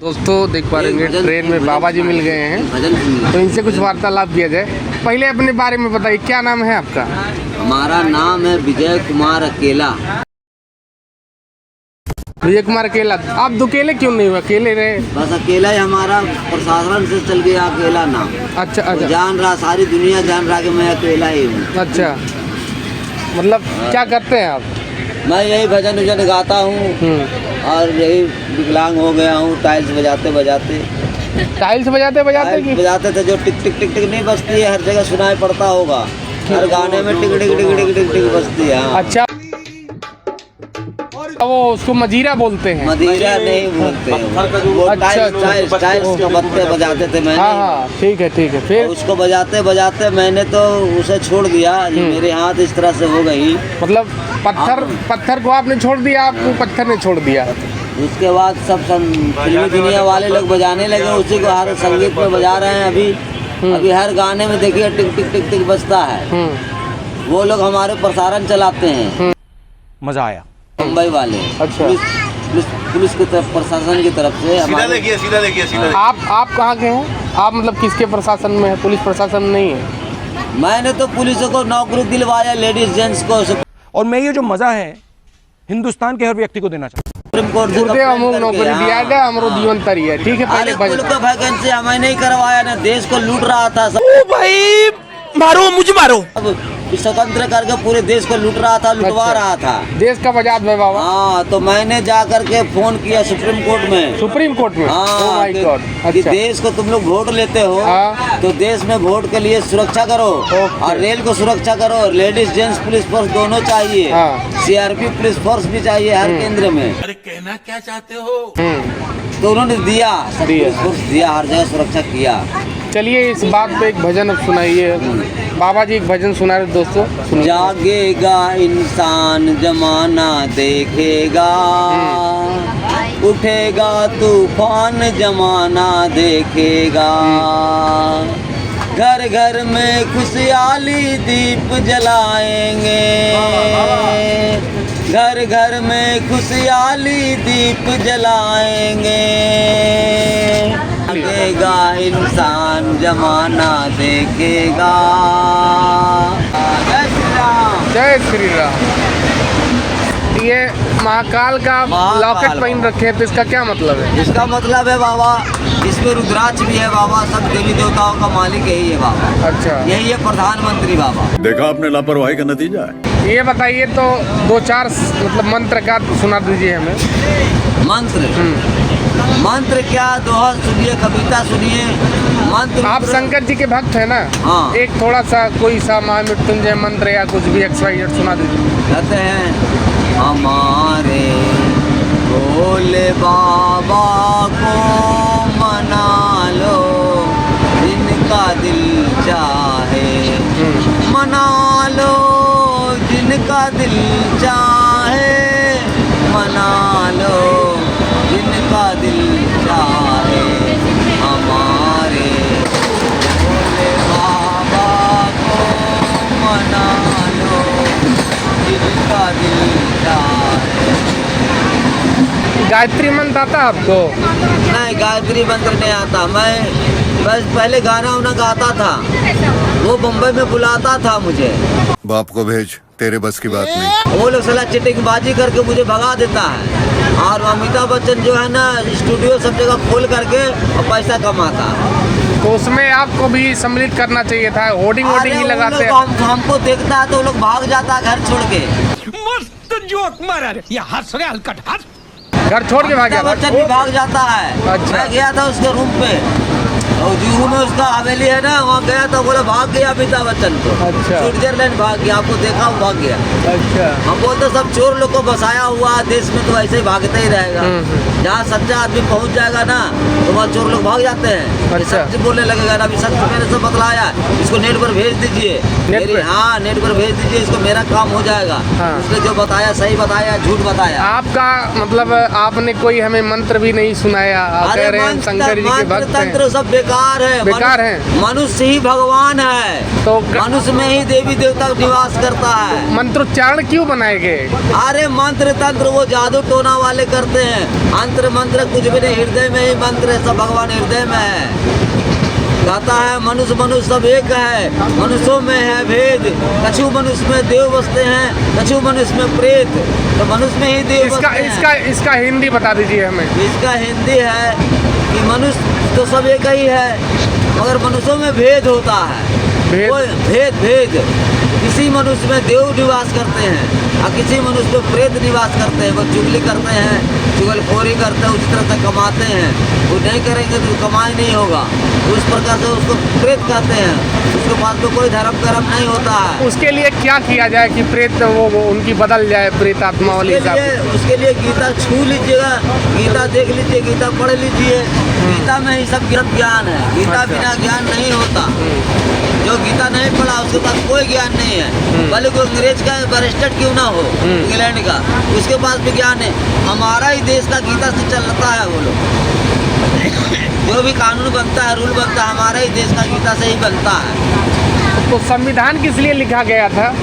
दोस्तों देख पा रहे हैं ट्रेन में बाबा जी मिल गए हैं, तो इनसे कुछ वार्तालाप किया जाए। पहले अपने बारे में बताइए, क्या नाम है आपका? हमारा नाम है विजय कुमार अकेला। विजय कुमार अकेला। आप दुकेले क्यों नहीं हुए, अकेले रहे? बस अकेला ही हमारा प्रशासन से चल गया, अकेला नाम। अच्छा अच्छा। जान रहा, सारी दुनिया जान रहा कि मैं अकेला ही हूँ। अच्छा, मतलब क्या करते हैं आप? मैं यही भजन उजन गाता हूँ और यही विकलांग हो गया हूँ। टाइल्स बजाते बजाते बजाते थे, जो टिक टिक टिक टिक नहीं बजती है, हर जगह सुनाई पड़ता होगा। हर गाने में टिक टिक टिक टिक टिक टिक बजती है। अच्छा, वो उसको मजीरा बोलते हैं? मजीरा नहीं बोलते हैं, वो टाइल्स के बत्ते बजाते थे मैंने। हाँ, ठीक है ठीक है। फिर उसको बजाते बजाते मैंने तो उसे छोड़ दिया। मेरे हाथ इस तरह से हो गई। मतलब पत्थर को आपने छोड़ दिया, आपको पत्थर ने छोड़ दिया? उसके बाद सब फिल्मी दुनिया वाले लोग बजाने लगे, उसी को हर संगीत में बजा रहे हैं। अभी हर गाने में देखिए टिक टिक टिक टिक बजता है। वो लोग हमारे प्रसारण चलाते हैं। मजा आया। मुंबई वाले। अच्छा। पुलिस की तरफ, प्रशासन की तरफ से। सीधा देखिए। आप कहाँ के हैं? आप मतलब किसके प्रशासन में है? पुलिस प्रशासन नहीं है? मैंने तो पुलिस को नौकरी दिलवाया, लेडीज जेंट्स को। और मैं ये जो मजा है हिंदुस्तान के हर व्यक्ति को देना चाहता हूँ। सुप्रीम कोर्ट से नौकरी दिया जाए, हमारो जीवन तरी है। ठीक है, पहले वैकेंसी हमें नहीं करवाया ना, देश को लूट रहा था सब। ओ भाई मारो, मुझे मारो। अब स्वतंत्र करके पूरे देश को लूट रहा था, लुटवा रहा था। देश का बजात है बाबा। हाँ, तो मैंने जा करके फोन किया सुप्रीम कोर्ट में। सुप्रीम कोर्ट में? हाँ, कि देश को तुम लोग वोट लेते हो, तो देश में वोट के लिए सुरक्षा करो और रेल को सुरक्षा करो। लेडीज जेंट्स पुलिस फोर्स दोनों चाहिए। सीआरपी पुलिस फोर्स भी चाहिए हर केंद्र में। अरे कहना क्या चाहते हो? तो उन्होंने दिया, हर जगह सुरक्षा किया। चलिए इस बात पे एक भजन अब सुनाइए। बाबा जी एक भजन सुना रहे दोस्तों। जागेगा इंसान जमाना देखेगा, उठेगा तूफान जमाना देखेगा। घर घर में खुशहाली दीप जलाएंगे, घर घर में खुशहाली दीप जलाएंगे। जागेगा इंसान जमाना देखेगा। जय श्री राम। जय श्री राम। ये महाकाल का लॉकेट पहन रखे हैं, तो इसका क्या मतलब है? इसका मतलब है बाबा, इसमें रुद्राक्ष भी है बाबा। सब देवी देवताओं का मालिक यही है बाबा। अच्छा, यही है प्रधानमंत्री बाबा। देखा आपने लापरवाही का नतीजा है। ये बताइए तो दो चार मतलब मंत्र का सुना दीजिए हमें। मंत्र क्या, दोहा सुनिए, कविता सुनिए। मंत्र आप शंकर जी के भक्त है ना? हाँ। एक थोड़ा सा कोई सा महामृत्युंजय मंत्र या कुछ भी XYZ सुना दीजिए। कहते हैं हमारे भोले बाबा को मना लो, जिनका दिल चाहे मना लो, जिनका दिल चाहे मना लो, जिनका दिल चाहे। हमारे भोले बाबा को मना लो, जिनका दिल चाहे। गायत्री मंत्र आता आपको? नहीं, गायत्री मंत्र नहीं आता। मैं बस पहले गाना उना गाता था, वो बम्बई में बुलाता था मुझे। बाप को भेज, तेरे बस की बात नहीं। वो लोग साला चिटिंगबाजी करके मुझे भगा देता है। और अमिताभ बच्चन जो है ना, स्टूडियो सब जगह खोल करके और पैसा कमाता। तो उसमें आपको भी सम्मिलित करना चाहिए था। होर्डिंग ही लगाते हैं। हमको देखता है तो वो लोग भाग जाता है घर छोड़ के। मस्त जोक मारा रे, ये हंस रहे हलकट हंस। घर छोड़ के भाग जाता? बच्चन भी भाग जाता है। अच्छा। मैं गया था उसके रूम पे, और जुहू में उसका हवेली है ना, वहाँ गया था। बोले भाग गया अमिताभ बच्चन को। अच्छा। स्विट्जरलैंड भाग गया, आपको देखा वो भाग गया। अच्छा। हम बोलते सब चोर लोग को बसाया हुआ देश में तो ऐसे ही भागता ही रहेगा। जहाँ सच्चा आदमी पहुँच जाएगा ना, तो वहाँ चोर लोग भाग जाते हैं। अच्छा। सच बोलने लगेगा ना, अभी सच मैंने सब बतलाया, इसको नेट पर भेज दीजिए। हाँ, नेट पर भेज दीजिए, इसको मेरा काम हो जाएगा। उसने जो बताया सही बताया, झूठ बताया। आपका मतलब आपने कोई हमें मंत्र भी नहीं सुनाया? कह रहे हैं शंकर जी के भक्त हैं। तंत्र सब बेकार है। बेकार है। मनुष्य ही भगवान है, तो मनुष्य में ही देवी देवता निवास करता है। मंत्रोच्चारण क्यों बनाए गए? अरे मंत्र तंत्र वो जादू टोना वाले करते हैं। अंतर मंत्र कुछ भी नहीं, हृदय में ही मंत्र है, सब भगवान हृदय में है। कहता है मनुष्य मनुष्य सब एक है, मनुष्यों में है भेद। कछु मनुष्य में देव बसते हैं, कछु मनुष्य में प्रेत, तो मनुष्य में ही देव इसका बसते हैं। इसका हिंदी बता दीजिए हमें। इसका हिंदी है कि मनुष्य तो सब एक ही है, मगर मनुष्यों में भेद होता है। भेद किसी मनुष्य में देव निवास करते हैं और किसी मनुष्य में प्रेत निवास करते हैं। वो चुगली करते हैं, चुगलखोरी करते हैं, उस तरह से कमाते हैं। वो नहीं करेंगे तो कमाई नहीं होगा, उस प्रकार से उसको प्रेत कहते हैं। उसके पास में कोई धर्म कर्म नहीं होता है। उसके लिए क्या किया जाए कि प्रेत वो उनकी बदल जाए, प्रेत आत्मा वाली हिसाब? उसके लिए गीता छू लीजिएगा, गीता देख लीजिए, गीता पढ़ लीजिए। गीता में ही सब ज्ञान है। गीता बिना ज्ञान नहीं होता। जो गीता नहीं पढ़ा उसके पास कोई ज्ञान नहीं है, भले कोई अंग्रेज का बैरिस्टर क्यों ना हो, इंग्लैंड का, उसके पास भी ज्ञान है। हमारा ही देश का गीता से चलता है। वो लोग जो भी कानून बनता है, रूल बनता है, हमारा ही देश का गीता से ही बनता है। तो संविधान किस लिए लिखा गया था?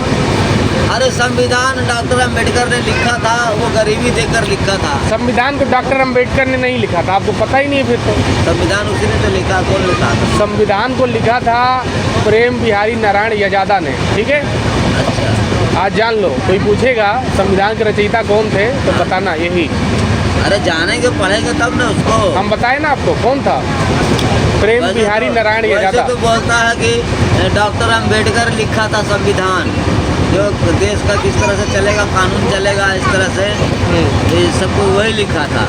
अरे संविधान डॉक्टर अम्बेडकर ने लिखा था, वो गरीबी देकर लिखा था। संविधान को डॉक्टर अम्बेडकर ने नहीं लिखा था, आपको पता ही नहीं फिर तो? संविधान उसी ने तो लिखा, कौन लिखा था? संविधान को लिखा था प्रेम बिहारी नारायण यजादा ने, ठीक है? आज जान लो, कोई पूछेगा संविधान के रचयिता कौन थे तो बताना यही। अरे जानेंगे पढ़ेंगे तब ना उसको। हम बताए ना आपको कौन था? प्रेम बिहारी नारायण यजादा। तो बोलता है कि डॉक्टर अम्बेडकर लिखा था संविधान, जो देश का किस तरह से चलेगा, कानून चलेगा, इस तरह से ये सबको वही लिखा था।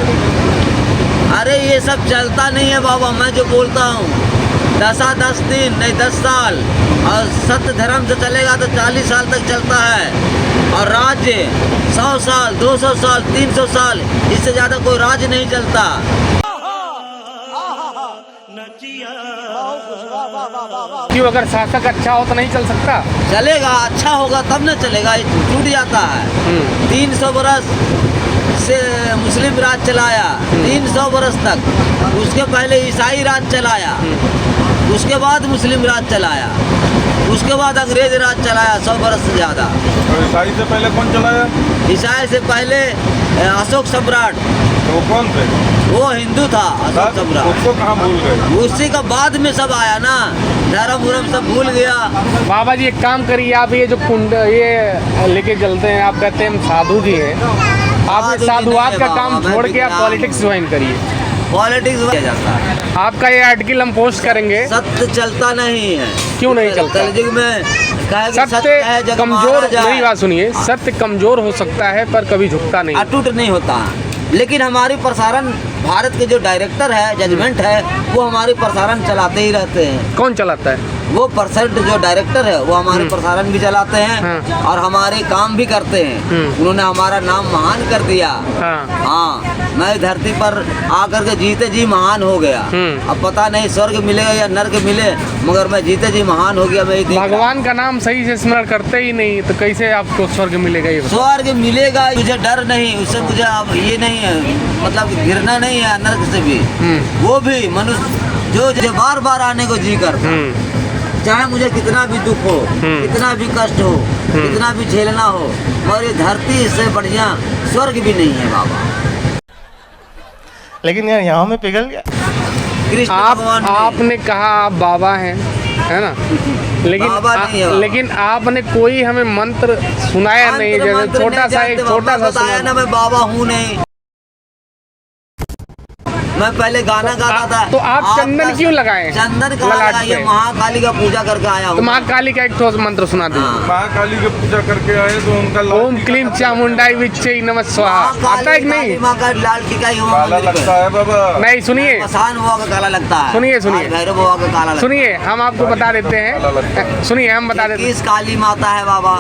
अरे ये सब चलता नहीं है बाबा, मैं जो बोलता हूँ 10 दिन नहीं 10 साल, और सत्य धर्म से चलेगा तो 40 साल तक चलता है। और राज्य 100 साल, 200 साल, 300 साल, इससे ज़्यादा कोई राज्य नहीं चलता। क्यों? अगर शासक अच्छा हो तो नहीं चल सकता? चलेगा, अच्छा होगा तब न चलेगा। टूट जाता है। 300 बरस से मुस्लिम राज चलाया, 300 बरस तक। उसके पहले ईसाई राज चलाया, उसके बाद मुस्लिम राज चलाया, उसके बाद अंग्रेज राज चलाया 100 बरस से ज़्यादा। ईसाई से पहले कौन चलाया? ईसाई से पहले अशोक सम्राट। वो कौन थे? वो हिंदू था, अशोक सम्राट। उसको कहाँ भूल गए? उसी का बाद में सब आया ना, धर्म उर्म सब भूल गया। बाबा जी एक काम करिए, आप ये जो कुंड ये लेके चलते हैं, आप कहते हैं हम साधु जी हैं, आप साधुवाद का काम छोड़ के आप पॉलिटिक्स ज्वाइन करिए। पॉलिटिक्स किया जाता है। आपका ये आर्टिकल हम पोस्ट करेंगे। सत्य चलता नहीं है। क्यों नहीं चलता? कलयुग में सत्य कमजोर, मेरी बात सुनिए, सत्य कमजोर हो सकता है पर कभी झुकता नहीं, अटूट नहीं होता। लेकिन हमारी प्रसारण भारत के जो डायरेक्टर है, जजमेंट है, वो हमारी प्रसारण चलाते ही रहते हैं। कौन चलाता है? वो परसेंट जो डायरेक्टर है वो हमारे प्रसारण भी चलाते हैं और हमारे काम भी करते हैं। उन्होंने हमारा नाम महान कर दिया। हाँ, मैं धरती पर आकर के जीते जी महान हो गया। अब पता नहीं स्वर्ग मिलेगा या नर्क मिले, मगर मैं जीते जी महान हो गया। मैं भगवान का नाम सही से स्मरण करते ही नहीं तो कैसे आपको स्वर्ग मिलेगा? ये स्वर्ग मिलेगा, मुझे डर नहीं उससे, मुझे अब ये नहीं है, मतलब गिरना नहीं है नर्क से भी। वो भी मनुष्य जो बार बार आने को जी करता, चाहे मुझे कितना भी दुख हो, कितना भी कष्ट हो, कितना भी झेलना हो, मगर ये धरती से बढ़िया स्वर्ग भी नहीं है बाबा। लेकिन यार यहाँ में पिघल गया। कृष्ण भगवान आपने कहा आप बाबा हैं, है ना? लेकिन आपने कोई हमें मंत्र सुनाया नहीं, जैसे छोटा सा बताया ना, मैं बाबा हूँ नहीं। मैं पहले गाना गाता था। तो आप चंदन क्यों लगाए? चंदन का लगाइए, महाकाली का पूजा करके आया हूँ। तो महाकाली का एक ठोस मंत्र सुना दे। महाकाली का पूजा करके आए तो उनका ओम क्लीम चामुंडाई विच्चे नमः स्वाहा आता है कि नहीं? माँ का लाल टीका ही काला लगता है बाबा। नहीं, सुनिए, आसान हुआ का काला लगता है। सुनिए भैरव बाबा का काला लगता है। सुनिए, हम आपको बता देते हैं। सुनिए, हम बता देते हैं किस काली माता है बाबा।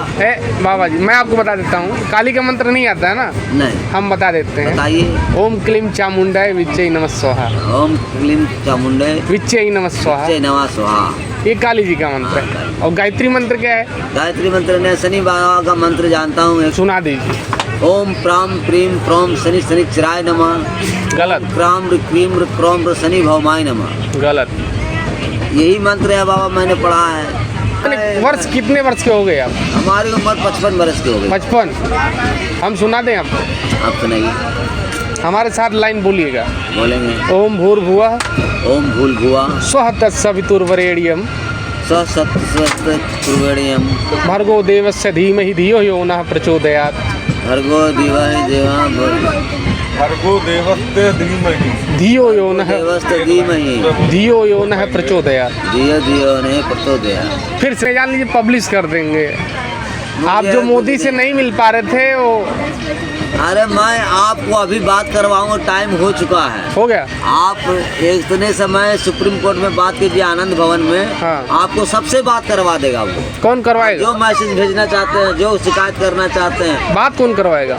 बाबा जी मैं आपको बता देता हूँ, काली का मंत्र नहीं आता है ना? नहीं, हम बता देते हैं। बताइए। ओम क्लीम चामुंडाई विच्चे नमः स्वाहा। ओम क्लीम चामुंडे विच्चे नमः स्वाहा, नमः स्वाहा, ये काली जी का मंत्र है। और गायत्री मंत्र क्या है? गायत्री मंत्र ने शनि बाबा का मंत्र जानता हूँ, सुना दीजिए। ओम प्राम प्रीम प्रोम शनि शनिचराय नमः। गलत। क्राम क्रीम क्रोम शनि भौमाय नमः। गलत। यही मंत्र है बाबा, मैंने पढ़ा है। वर्ष कितने वर्ष के हो गए आप? हमारी उम्र 55 वर्ष की हो गई। 55। हम सुना दें आपको? आप सुनाइए। हमारे साथ लाइन बोलिएगा। बोलेंगे। ओम भूर्भुवः ओम भूर्भुवः स्वः तत्सवितुर्वरेण्यं सत्सवितुर्वरेण्यं भर्गो देवस्य धीमहि धियो यो नः प्रचोदयात्। भर्गो देवस्य धीमहि धियो यो नः धीमहि धियो यो नः प्रचोदयात्। धियो धियो नः प्रचोदयात्। फिर से जान लीजिए, पब्लिश कर देंगे। आप जो मोदी से नहीं मिल पा रहे थे वो, अरे मैं आपको अभी बात करवाऊंगा, टाइम हो चुका है। हो गया। आप इतने समय सुप्रीम कोर्ट में बात कीजिए, आनंद भवन में। हाँ। आपको सबसे बात करवा देगा वो। कौन करवाएगा? जो मैसेज भेजना चाहते हैं, जो शिकायत करना चाहते हैं, बात कौन करवाएगा?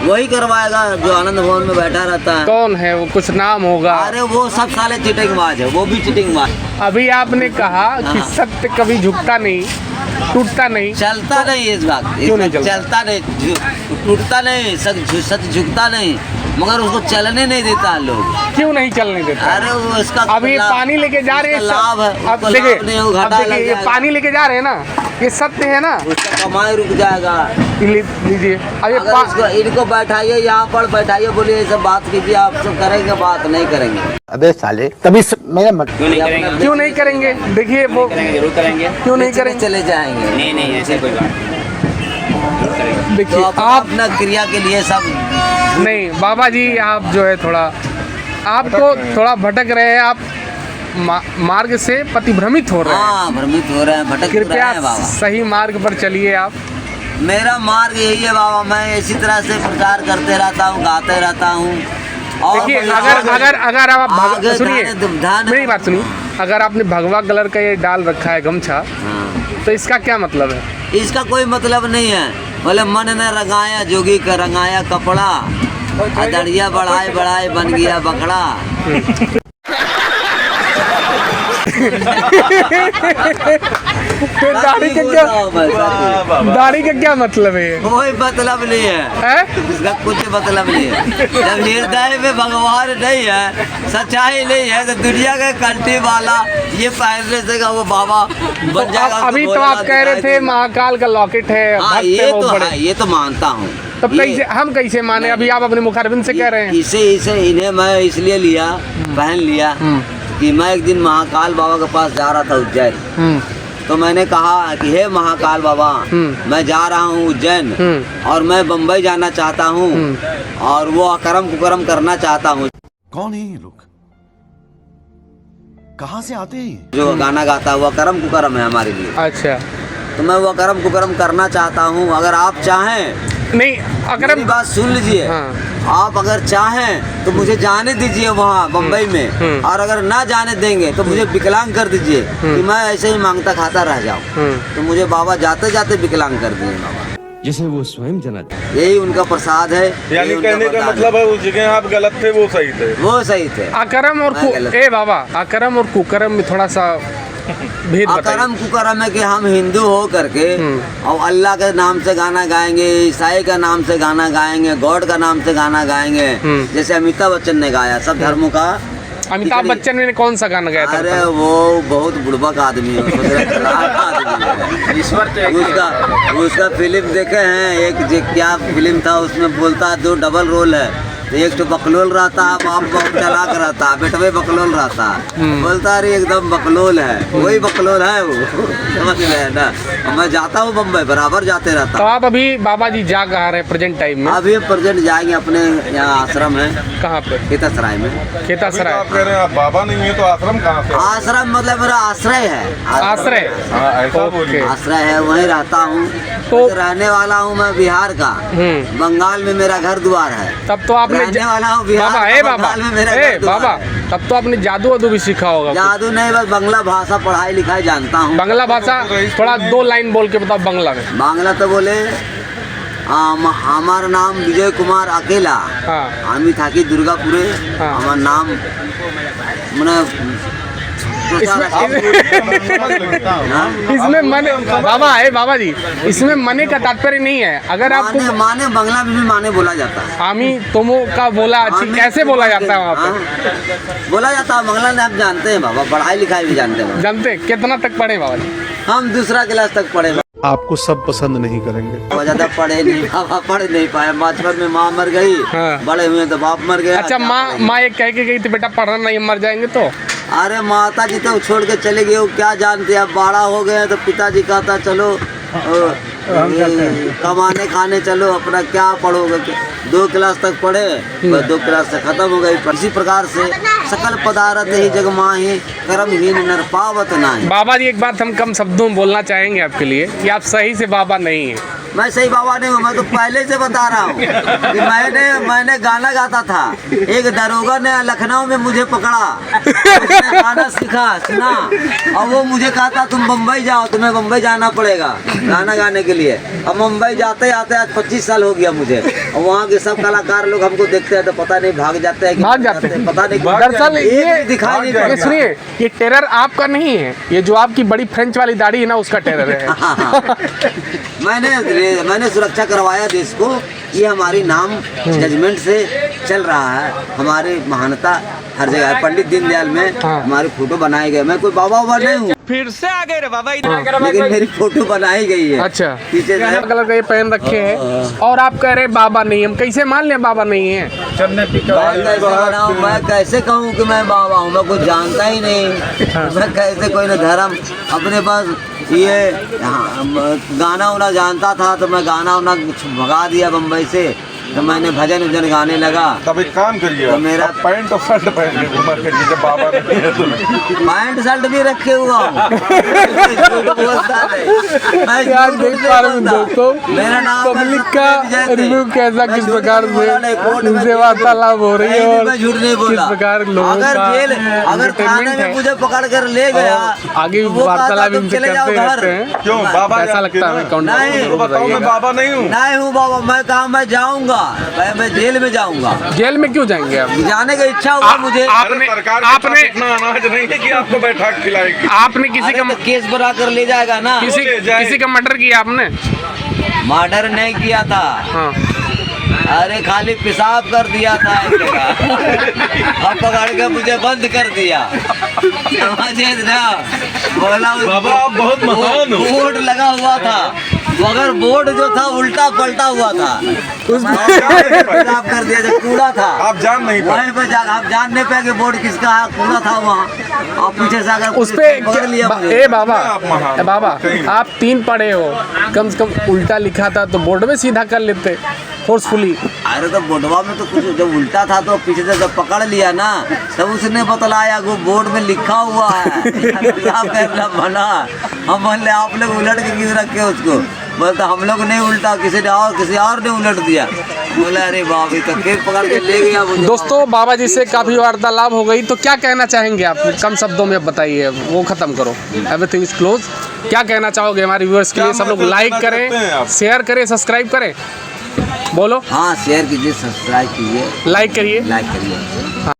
वही करवाएगा जो आनंद भवन में बैठा रहता है। कौन है वो? कुछ नाम होगा? अरे वो सब साले चिटिंगबाज है, वो भी चिटिंगबाज। अभी आपने कहा कि हाँ। सत्य कभी झुकता नहीं, टूटता नहीं। चलता नहीं इस बात, क्यों नहीं चलता? चलता नहीं, टूटता नहीं, सच झुकता नहीं, मगर उसको चलने नहीं देता लोग। क्यों नहीं चलने देता? अरे वो इसका अब ये पानी लेके जा रहे हैं, लाभ है। अब उसको देखिए, लाभ नहीं, वो अब घाटा देखिए, लग ये जाएगा। पानी लेके जा रहे हैं ना, ये सत्य है ना। उसका कमाई रुक जाएगा। लीजिए अब ये अगर इसको इनको बैठाइए, यहाँ पर बैठाइए, बोलिए ये सब बात कीजिए, आप सब करेंगे, बात नहीं करेंगे। अबे साले तभी मेरा मत क्यों नहीं करेंगे? देखिए वो जरूर करेंगे। क्यों नहीं करेंगे? चले जाएंगे। नहीं ऐसे कोई बात देखिए तो आप अपना क्रिया के लिए सब नहीं, बाबा जी आप जो है थोड़ा, आपको थोड़ा भटक रहे हैं, आप मार्ग से प्रतिभ्रमित हो रहे हैं। हाँ, भ्रमित हो रहे हैं, भटक रहे कृपया हैं बाबा। सही मार्ग पर चलिए आप। मेरा मार्ग यही है बाबा, मैं इसी तरह से प्रचार करते रहता हूँ, गाते रहता हूँ। और देखिए अगर आप आगे सुनिए, ध्यान मेरी बात सुनिए, अगर आपने भगवा कलर का ये डाल रखा है गमछा, तो इसका क्या मतलब है? इसका कोई मतलब नहीं है। बोले मन ने रंगाया जोगी का रंगाया कपड़ा, दड़िया बढ़ाए बढ़ाए बन गया बकड़ा। दाढ़ी का क्या मतलब है? कोई मतलब नहीं है, इसका कुछ मतलब नहीं है। जब हृदय में भगवान नहीं है, सच्चाई नहीं है, तो दुनिया का कंठी वाला ये पहनने से का वो बाबा बन जाएगा। अभी तो आप कह रहे थे महाकाल का लॉकेट है। हाँ, ये तो मानता हूँ। तब कैसे हम कैसे माने? अभी आप अपने मुखारबिंद से कह रहे हैं। इसे इन्हें मैं इसलिए लिया, पहन लिया कि मैं एक दिन महाकाल बाबा के पास जा रहा था उज्जैन। तो मैंने कहा कि हे महाकाल बाबा, मैं जा रहा हूँ उज्जैन और मैं बम्बई जाना चाहता हूँ और वो अकरम कुकरम करना चाहता हूँ। कौन है ये लोग? कहाँ से आते हैं? जो गाना गाता है वो अकरम कुकरम है हमारे लिए। अच्छा, तो मैं वो अकरम कुकरम करना चाहता हूँ। अगर आप चाहें, नहीं अकरम, मेरी बात सुन लीजिए। हाँ। आप अगर चाहें तो मुझे जाने दीजिए वहाँ बम्बई में, और अगर ना जाने देंगे तो मुझे विकलांग कर दीजिए कि मैं ऐसे ही मांगता खाता रह जाऊँ। तो मुझे बाबा जाते जाते विकलांग कर दिए बाबा, जिसे वो स्वयं जना। यही उनका प्रसाद है। यानी कहने का मतलब है उस जगह आप गलत थे, वो सही थे। वो सही थे। अकरम और बाबा, अकरम और कुकरम में थोड़ा सा भेद बताइए। अकरम कुकरम है कि हम हिंदू हो करके और अल्लाह के नाम से गाना गाएंगे, ईसाई का नाम से गाना गाएंगे, गॉड का नाम से गाना गाएंगे, जैसे अमिताभ बच्चन ने गाया सब धर्मों का। अमिताभ बच्चन ने कौन सा गाना गाया था? अरे वो बहुत बुड़बक आदमी है, उसका फिल्म देखे हैं, एक क्या फिल्म था, उसमें बोलता है 2 डबल रोल है, एक तो बकलोल रहता है, बाप बहुत चलाक रहता है, बेटवे बकलोल रहता है, बोलता अरे एकदम बकलोल है, वही बकलोल है वो। समझ रहे ना? मैं जाता हूँ बम्बई, बराबर जाते रहता। तो आप अभी बाबा जी जा कहाँ रहे प्रेजेंट टाइम में? अभी प्रेजेंट जाएंगे अपने यहाँ आश्रम है। कहाँ पे? खेतासराय में। खेतासराय। आप कह रहे हैं आप बाबा नहीं है तो आश्रम कहाँ से? आश्रम मतलब मेरा आश्रय है। आश्रय? हाँ, ऐसा बोलिए। आश्रय है, वहीं रहता हूँ। तो रहने वाला हूँ मैं बिहार का, बंगाल में मेरा घर द्वार है। तब तो आपने रहने वाला हूँ बिहार बाबा, का, बंगाल में मेरा घर द्वार बाबा, है। तब तो आपने जादू वादू भी सीखा होगा। जादू नहीं, बस बांग्ला भाषा पढ़ाई लिखाई जानता हूँ। बांग्ला भाषा थोड़ा 2 लाइन बोल के बताओ बांग्ला में। बांग्ला तो बोले हमारा नाम विजय कुमार अकेला, আমি থাকি দুর্গাপুরে। আমার নাম মানে इसमें मने बाबा जी, इसमें मने का तात्पर्य नहीं है। अगर आपको माने बंगला में भी माने बोला जाता है। हामी तुमो का बोला कैसे बोला जाता है वहाँ पे? बोला जाता है बांग्ला में। आप जानते हैं बाबा, पढ़ाई लिखाई भी जानते हैं। जानते हैं कितना तक पढ़े बाबा जी? हम दूसरा क्लास तक पढ़े। आपको सब पसंद नहीं करेंगे। बहुत ज्यादा पढ़े नहीं बाबा, पढ़ नहीं पाए। बचपन में माँ मर गई, बड़े हुए तो बाप मर गया। अच्छा, माँ एक कह के गई थी बेटा पढ़ना नहीं, मर जाएंगे तो? अरे माता जी तो छोड़ के चले गए, वो क्या जानते। अब बड़ा हो गए तो पिताजी कहता चलो कमाने खाने चलो, अपना क्या पढ़ोगे। 2 क्लास तक पढ़े, बस 2 क्लास से खत्म हो गई। इसी प्रकार से सकल पदार्थ ही जग माही, कर्महीन नर पावत नाही। बाबा जी एक बात हम कम शब्दों में बोलना चाहेंगे आपके लिए कि आप सही से बाबा नहीं हैं। मैं सही बाबा नहीं हूँ, मैं तो पहले से बता रहा हूँ कि मैंने गाना गाता था। एक दरोगा ने लखनऊ में मुझे पकड़ा, उसने गाना सुना और वो मुझे कहा था तुम बम्बई जाओ, तुम्हें बम्बई जाना पड़ेगा गाना गाने के लिए। अब मुंबई जाते आते आज 25 साल हो गया मुझे, और वहाँ के सब कलाकार लोग हमको देखते हैं तो पता नहीं भाग जाते हैं, भाग जाते हैं, पता नहीं। दरअसल ये दिखाई नहीं देता। सुनिए, ये टेरर आपका नहीं है, ये जो आपकी बड़ी फ्रेंच वाली दाढ़ी है ना, उसका टेरर है। मैंने सुरक्षा करवाया देश को। ये हमारी नाम जजमेंट से चल रहा है। हमारी महानता हर जगह है। पंडित दीनदयाल में हमारी फोटो बनाई गई। मैं कोई बाबा नहीं हूँ, फिर से आ गए रे बाबा लेकिन मेरी फोटो बनाई गई है। अच्छा, पीछे कलर का ये पहन रखे हैं और आप कह रहे बाबा नहीं। हम कैसे मान लें बाबा नहीं है? मैं कैसे कहूँ कि मैं बाबा हूँ? मैं कुछ जानता ही नहीं। मैं कैसे कोई न धर्म अपने पास ये गाना वाना जानता था तो मैं गाना वाना भगा दिया बम्बई से, तो मैंने भजन उजन गाने लगा। तब एक काम करिए, तो मेरा पैंट और शर्ट पहन के घूमा करिए जब बाबा नहीं है तो। पैंट शर्ट भी रखे हुआ हूँ। मेरा नाम पब्लिक का रिव्यू कैसा, किस प्रकार से वार्तालाप हो रही है और झूठ नहीं बोला। किस प्रकार लोगों अगर थाने में मुझे पकड़ कर ले गया, आगे वार्तालाप इनसे करते रहते हैं। क्यों बाबा ऐसा लगता है? नहीं बताओ, मैं बाबा नहीं हूँ। नहीं हूँ बाबा, मैं कहा मैं जाऊँगा, मैं जेल में जाऊँगा। जेल में क्यों जाएंगे आप? जाने की इच्छा हुआ मुझे। आपने इतना अनाज नहीं है कि आपको बैठा के खिलाएगी। आपने किसी का तो केस बना कर ले जाएगा ना। किसी का मर्डर किया आपने? मर्डर नहीं किया था। हाँ। अरे खाली पेशाब कर दिया था एक जगह। अब पकड़ के मुझे बंद कर दिया। समझे ना? बोला बाबा आप बहुत महान हो। बोर्ड लगा हुआ था, मगर बोर्ड जो था उल्टा पलटा हुआ था। पेशाब कर दिया, जब कूड़ा था। आप जान नहीं पाए। वहीं पे आप जान नहीं पाए कि बोर्ड किसका है, कूड़ा था वहाँ। और पीछे से अगर उस पे बाबा आप 3 पढ़े हो, कम से कम उल्टा लिखा था तो बोर्ड में सीधा कर लेते फोर्सफुली। अरे तो बोर्डवा में तो कुछ जब उल्टा था तो पीछे से जब पकड़ लिया ना, तब उसने बतलाया वो बोर्ड में लिखा हुआ है बना। हम बोले आप लोग उलट के क्यों रखे उसको? बोलता हम लोग नहीं उल्टा, किसी और ने उलट दिया। बोले अरे बाबी, तो फिर पकड़ के ले गया मुझे। दोस्तों, बाबा जी से काफ़ी वार्तालाप हो गई, तो क्या कहना चाहेंगे आप? कम शब्दों में बताइए, वो ख़त्म करो। Everything is close. क्या कहना चाहोगे हमारे व्यूअर्स के लिए? सब लोग लाइक करें, शेयर करें, सब्सक्राइब करें। बोलो। हाँ, शेयर कीजिए, सब्सक्राइब कीजिए, लाइक करिए। लाइक करिए।